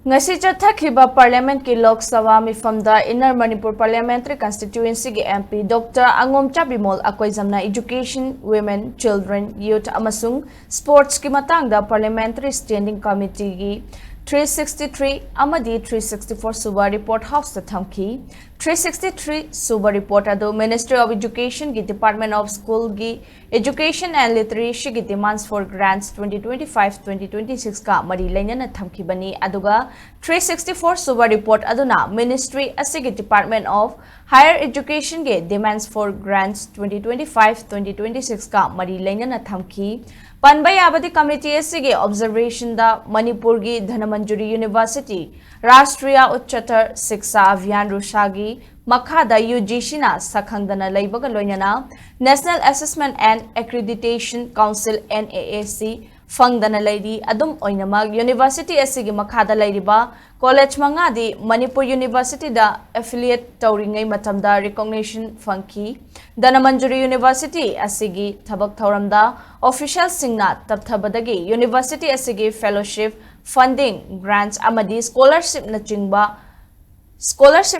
Ngasi chathakhiba Parliament ki Lok Sabha mifamda Inner Manipur Parliamentary Constituency ki MP Dr. Angom Chabimol akoizamna Education, Women, Children, Youth amasung Sports ki matangda Parliamentary Standing Committee ki 363 amadi 364 suba report house ta thamki 363 suba report ado Ministry of Education ki Department of School ki Education and Literacy ki demands for grants 2025-2026 ka mari lainana thamki bani aduga 364 suba report aduna Ministry asigi Department of Higher Education ki demands for grants 2025-2026 ka mari lainana thamki Panbay Abadi Committee asigi observation da Manipur gi Dhanamanjuri University Rashtriya Uchchatar Shiksha Abhiyan Rusa gi Makhada UGC na Shakhangnaba leibaga loinana National Assessment and Accreditation Council NAAC fangdana leidi adum oinamag University asigi Makhada leiriba College mangadi Manipur University da affiliate tauringai matamda recognition fangki Dhanamanjuri University asigi thabak thauramda official singna tapthabadagi University asigi fellowship funding grants amadi scholarship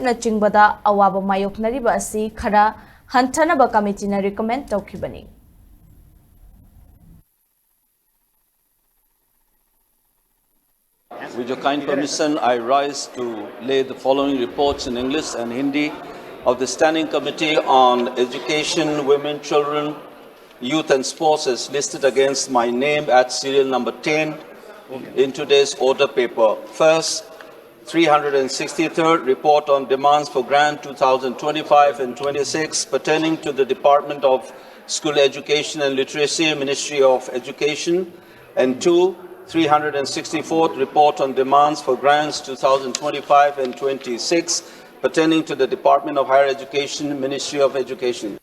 na chingbada awaba mayoknariba asi khara hantanaba committee na recommend tawkhibani With your kind permission, I rise to lay the following reports in English and Hindi of the Standing Committee on Education, Women, Children, Youth and Sports as listed against my name at serial number 10 in today's order paper. First, 363rd report on demands for grant 2025 and 26 pertaining to the Department of School Education and Literacy, Ministry of Education, and 364th report on demands for grants 2025 and 26 pertaining to the Department of Higher Education, Ministry of Education.